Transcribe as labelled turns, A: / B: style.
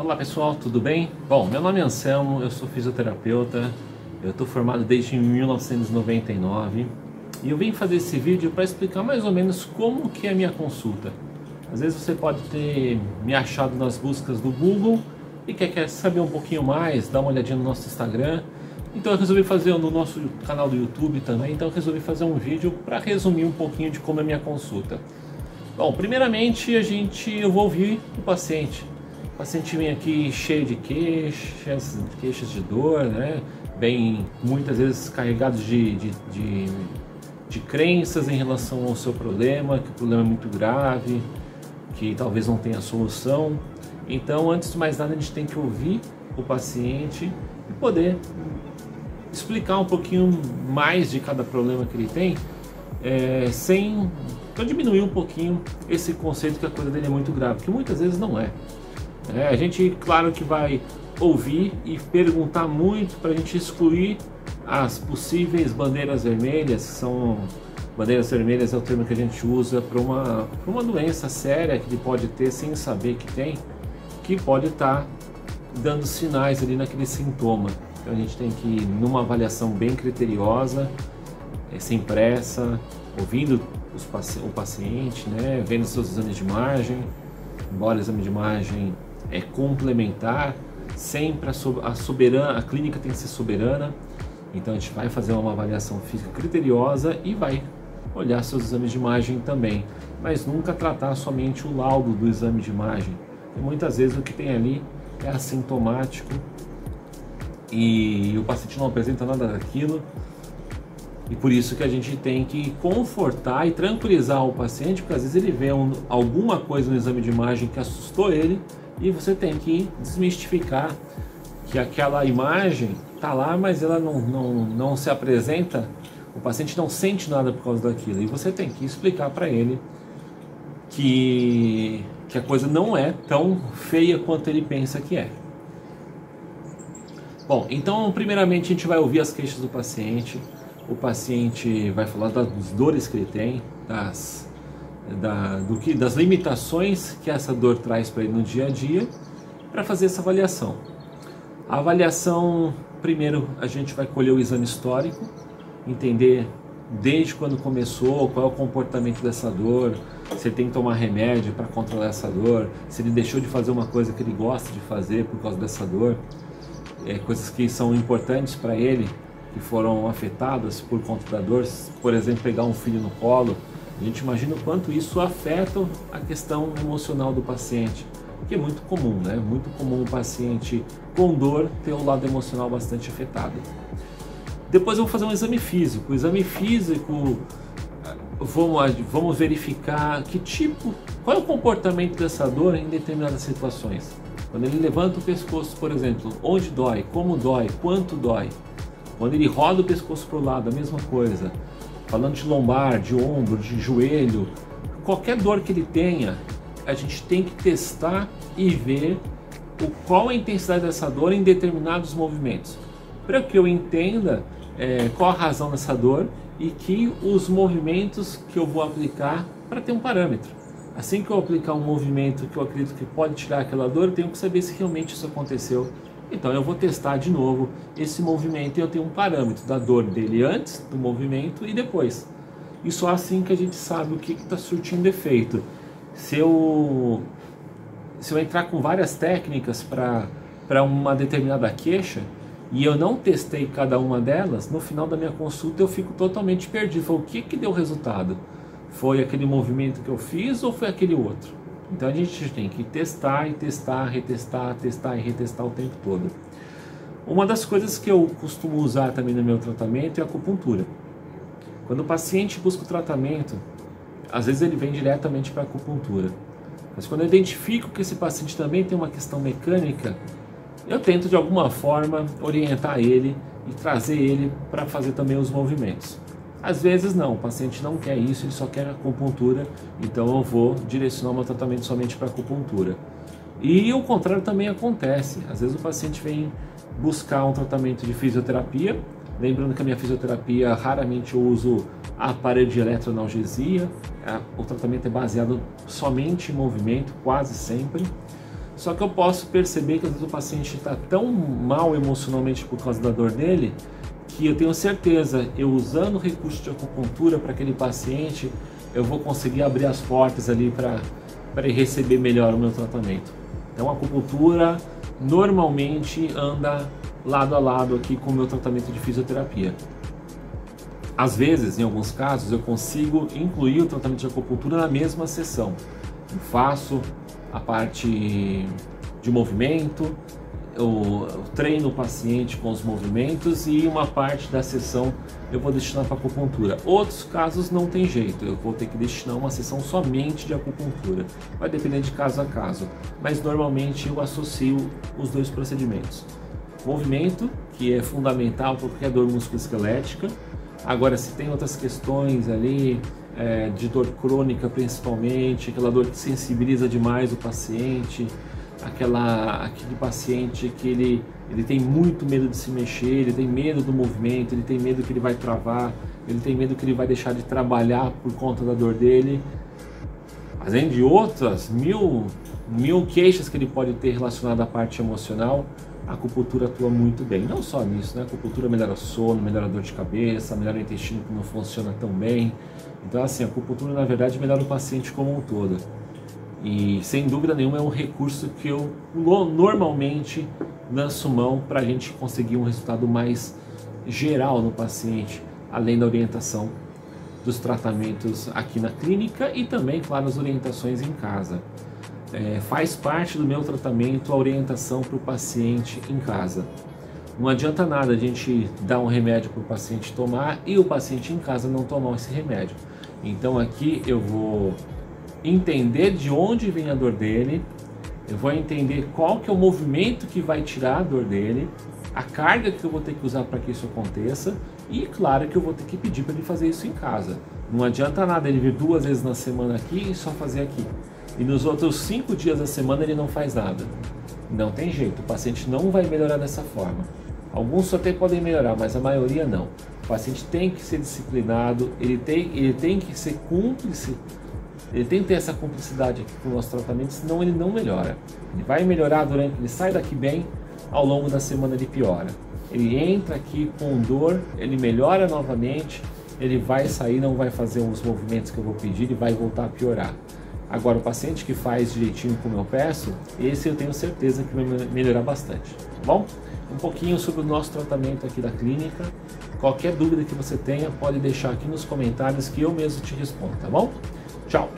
A: Olá pessoal, tudo bem? Bom, meu nome é Anselmo, eu sou fisioterapeuta, eu estou formado desde 1999 e eu vim fazer esse vídeo para explicar mais ou menos como que é a minha consulta. Às vezes você pode ter me achado nas buscas do Google e quer saber um pouquinho mais, dá uma olhadinha no nosso Instagram. Então eu resolvi fazer no nosso canal do YouTube também, então eu resolvi fazer um vídeo para resumir um pouquinho de como é a minha consulta. Bom, primeiramente eu vou ouvir o paciente. O paciente vem aqui cheio de queixas de dor, né? Vem muitas vezes carregados de crenças em relação ao seu problema, que o problema é muito grave, que talvez não tenha solução. Então, antes de mais nada, a gente tem que ouvir o paciente e poder explicar um pouquinho mais de cada problema que ele tem, para diminuir um pouquinho esse conceito que a coisa dele é muito grave, que muitas vezes não é. A gente, claro que vai ouvir e perguntar muito para a gente excluir as possíveis bandeiras vermelhas, que são... Bandeiras vermelhas é o termo que a gente usa para uma doença séria que ele pode ter sem saber que tem, que pode estar dando sinais ali naquele sintoma. Então a gente tem que ir numa avaliação bem criteriosa, sem pressa, ouvindo o paciente, né, vendo seus exames de imagem, embora o exame de imagem é complementar, sempre a clínica tem que ser soberana, então a gente vai fazer uma avaliação física criteriosa e vai olhar seus exames de imagem também, mas nunca tratar somente o laudo do exame de imagem, e muitas vezes o que tem ali é assintomático e o paciente não apresenta nada daquilo, e por isso que a gente tem que confortar e tranquilizar o paciente, porque às vezes ele vê alguma coisa no exame de imagem que assustou ele, e você tem que desmistificar que aquela imagem está lá, mas ela não se apresenta, o paciente não sente nada por causa daquilo, e você tem que explicar para ele que a coisa não é tão feia quanto ele pensa que é. Bom, então primeiramente a gente vai ouvir as queixas do paciente, o paciente vai falar das dores que ele tem, das limitações que essa dor traz para ele no dia a dia, para fazer essa avaliação. A avaliação, primeiro a gente vai colher o exame histórico, entender desde quando começou, qual é o comportamento dessa dor, se ele tem que tomar remédio para controlar essa dor, se ele deixou de fazer uma coisa que ele gosta de fazer por causa dessa dor, coisas que são importantes para ele, que foram afetadas por conta da dor, por exemplo, pegar um filho no colo. A gente imagina o quanto isso afeta a questão emocional do paciente, que é muito comum, né? Muito comum o paciente com dor ter o lado emocional bastante afetado. Depois eu vou fazer um exame físico. O exame físico, vamos verificar qual é o comportamento dessa dor em determinadas situações. Quando ele levanta o pescoço, por exemplo, onde dói, como dói, quanto dói. Quando ele roda o pescoço para o lado, a mesma coisa. Falando de lombar, de ombro, de joelho, qualquer dor que ele tenha, a gente tem que testar e ver qual a intensidade dessa dor em determinados movimentos, para que eu entenda qual a razão dessa dor e que os movimentos que eu vou aplicar para ter um parâmetro. Assim que eu aplicar um movimento que eu acredito que pode tirar aquela dor, eu tenho que saber se realmente isso aconteceu. Então eu vou testar de novo esse movimento e eu tenho um parâmetro da dor dele antes do movimento e depois. E só assim que a gente sabe o que está surtindo efeito. Se eu entrar com várias técnicas para uma determinada queixa e eu não testei cada uma delas, no final da minha consulta eu fico totalmente perdido. Falo, o que deu resultado? Foi aquele movimento que eu fiz ou foi aquele outro? Então a gente tem que testar e testar, retestar, testar e retestar o tempo todo. Uma das coisas que eu costumo usar também no meu tratamento é a acupuntura. Quando o paciente busca o tratamento, às vezes ele vem diretamente para a acupuntura. Mas quando eu identifico que esse paciente também tem uma questão mecânica, eu tento de alguma forma orientar ele e trazer ele para fazer também os movimentos. Às vezes não, o paciente não quer isso, ele só quer acupuntura, então eu vou direcionar o meu tratamento somente para acupuntura. E o contrário também acontece, às vezes o paciente vem buscar um tratamento de fisioterapia, lembrando que a minha fisioterapia raramente eu uso aparelho de eletroanalgesia, o tratamento é baseado somente em movimento, quase sempre. Só que eu posso perceber que às vezes o paciente está tão mal emocionalmente por causa da dor dele, que eu tenho certeza, eu usando o recurso de acupuntura para aquele paciente, eu vou conseguir abrir as portas ali para ele receber melhor o meu tratamento. Então a acupuntura normalmente anda lado a lado aqui com o meu tratamento de fisioterapia. Às vezes, em alguns casos, eu consigo incluir o tratamento de acupuntura na mesma sessão. Eu faço a parte de movimento, eu treino o paciente com os movimentos e uma parte da sessão eu vou destinar para acupuntura. Outros casos não tem jeito, eu vou ter que destinar uma sessão somente de acupuntura. Vai depender de caso a caso, mas normalmente eu associo os dois procedimentos. Movimento, que é fundamental para qualquer dor musculoesquelética. Agora, se tem outras questões ali, de dor crônica principalmente, aquela dor que sensibiliza demais o paciente, aquele paciente que ele tem muito medo de se mexer, ele tem medo do movimento, ele tem medo que ele vai travar, ele tem medo que ele vai deixar de trabalhar por conta da dor dele, além de outras mil queixas que ele pode ter relacionadas à parte emocional. A acupuntura atua muito bem, não só nisso, né? A acupuntura melhora o sono, melhora a dor de cabeça, melhora o intestino que não funciona tão bem. Então, assim, a acupuntura na verdade melhora o paciente como um todo. E sem dúvida nenhuma é um recurso que eu normalmente lanço mão para a gente conseguir um resultado mais geral no paciente, além da orientação dos tratamentos aqui na clínica e também, claro, as orientações em casa. Faz parte do meu tratamento a orientação para o paciente em casa. Não adianta nada a gente dar um remédio para o paciente tomar e o paciente em casa não tomar esse remédio. Então aqui eu vou entender de onde vem a dor dele, eu vou entender qual que é o movimento que vai tirar a dor dele, a carga que eu vou ter que usar para que isso aconteça e claro que eu vou ter que pedir para ele fazer isso em casa. Não adianta nada ele vir 2 vezes na semana aqui e só fazer aqui. E nos outros 5 dias da semana ele não faz nada. Não tem jeito, o paciente não vai melhorar dessa forma. Alguns até podem melhorar, mas a maioria não. O paciente tem que ser disciplinado, ele tem que ser cúmplice, ele tem que ter essa cumplicidade aqui com o nosso tratamento, senão ele não melhora. Ele vai melhorar ele sai daqui bem, ao longo da semana ele piora. Ele entra aqui com dor, ele melhora novamente, ele vai sair, não vai fazer os movimentos que eu vou pedir e vai voltar a piorar. Agora, o paciente que faz direitinho como eu peço, esse eu tenho certeza que vai melhorar bastante, tá bom? Um pouquinho sobre o nosso tratamento aqui da clínica. Qualquer dúvida que você tenha, pode deixar aqui nos comentários que eu mesmo te respondo, tá bom? Tchau!